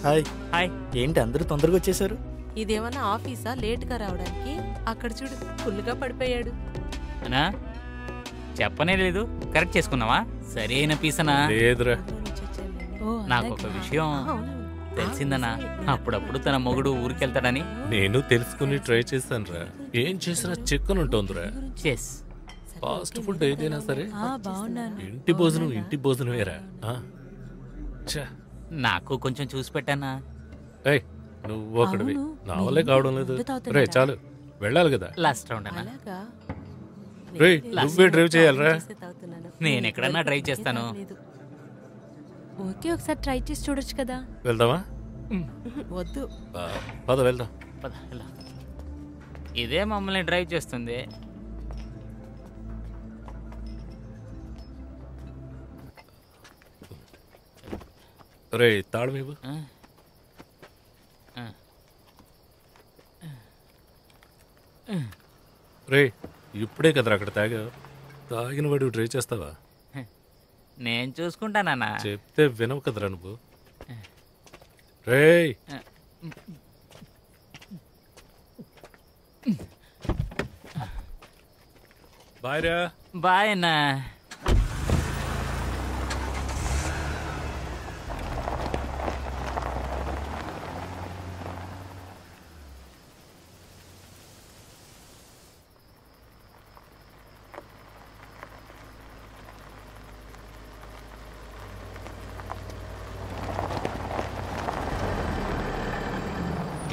Hi. Hi. ఏంటి అందరూ తొందరగా వచ్చేసారు? ఇదేమన్నా ఆఫీసా లేట్గా రావడానికి? అక్కడ చూడు ఫుల్గా పడిపోయాడు. అనా చెప్పనే లేదు, కరెక్ట్ చేసుకున్నావా? సరైన పీసనా? లేదురా. నాకు ఒక విషయం తెలిసిందనా, అప్పుడప్పుడు తన మొగుడు ఊరికెళ్తాడని. నేను తెలుసుకుని ట్రై చేశాను రా. ఏం చేసినా చిక్కన్ ఉంటుందిరా. చెస్ ఫాస్ట్ ఫుడ్ ఏదైనా సరే ఇంటి భోజనం ఇంటి భోజనమేరా. నాకు కొంచెం చూసి పెట్టానా? ఏయ్ నువ్వు ఒకటివి, నా వల్లే కావడం లేదు. రే చాలు, వెళ్ళాలి కదా. లాస్ట్ రౌండ్ అన్నా. రే నువ్వే డ్రైవ్ చేయాలరా. నేను ఎక్కడన్నా డ్రైవ్ చేస్తాను. ఓకే, ఒకసారి ట్రై చేసి చూడొచ్చు కదా. వెళ్దామా? వద్దు, పద వెళ్దాం. పద వెళ్దాం. ఇదే మమ్మల్ని డ్రైవ్ చేస్తుంది. రే తాళమేవు. రే ఇప్పుడే కదరా అక్కడ తాగిన వాడు డ్రైవ్ చేస్తావా? నేను చూసుకుంటానన్నా. చెప్తే వినవు కదరా నువ్వు. రే బాయ్ రా. బాయ్ అన్నా.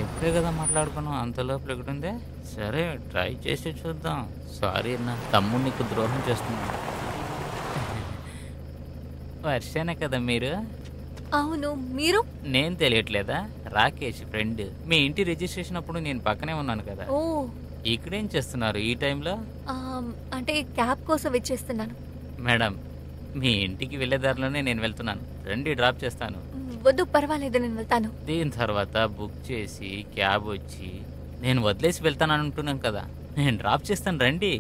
ఇప్పుడే కదా మాట్లాడుకున్నాం, అంతలోపు ఎక్కడుందే? సరే ట్రై చేసి చూద్దాం. సారీ అన్న, తమ్ముడు నీకు ద్రోహం చేస్తున్నాను. వర్షనే కదా మీరు? అవును, మీరు? నేను తెలియట్లేదా? రాకేష్ ఫ్రెండ్. మీ ఇంటి రిజిస్ట్రేషన్ అప్పుడు నేను పక్కనే ఉన్నాను కదా. ఓ, ఇక్కడేం చేస్తున్నారు ఈ టైంలో? అంటే క్యాబ్ కోసం వెయిట్ చేస్తున్నాను. మేడం, మీ ఇంటికి వెళ్ళే దారిలోనే నేను వెళ్తున్నాను, రండి డ్రాప్ చేస్తాను. వద్దు, పర్వాలేదు, నేను వెళ్తాను. దీని తర్వాత బుక్ చేసి క్యాబ్ వచ్చి నేను వదిలేసి వెళ్తాను అంటున్నాను కదా, నేను డ్రాప్ చేస్తాను, రండి.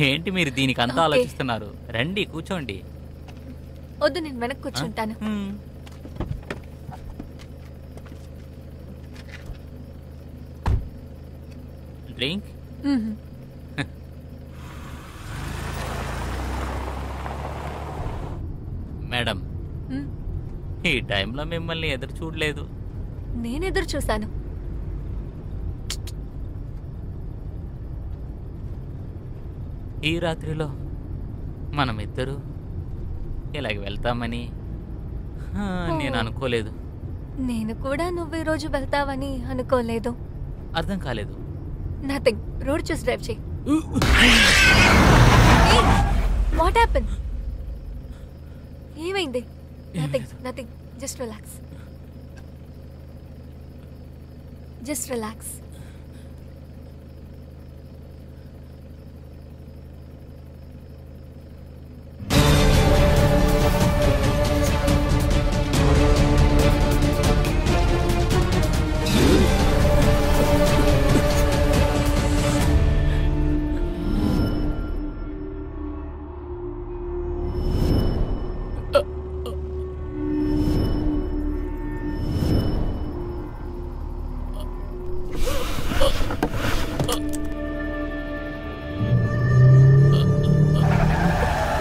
ఏంటి మీరు దీనికి అంతా ఆలోచిస్తున్నారు? రండి కూర్చోండి. వద్దు, నేను వెనక్కి కూర్చుంటాను. డ్రింక్? మేడం, ఈ టైంలో మిమ్మల్ని ఎదురు చూడలేదు. నేను ఎదురు చూశాను. ఈ రాత్రిలో మనమిద్దరూ ఇలాగ వెళ్తామని నేను అనుకోలేదు. నేను కూడా నువ్వు ఈ రోజు వెళ్తావని అనుకోలేదు. అర్థం కాలేదు. నథింగ్, రోడ్ చూసి డ్రైవ్ చేయి. What happen? ఏమైంది? Nothing nothing, just relax, just relax.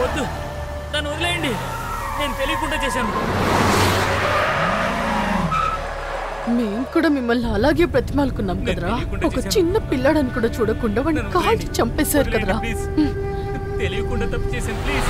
వద్దు, నన్ను వదిలేయండి, నేను తెలియకుండా చేశాను. మేము కూడా మిమ్మల్ని అలాగే ప్రతిమాలుకున్నాం కదరా. ఒక చిన్న పిల్లాడని కూడా చూడకుండా వాడిని కాల్చి చంపేశారు కదరా. తెలియకుండా తప్పు చేశాను, ప్లీజ్.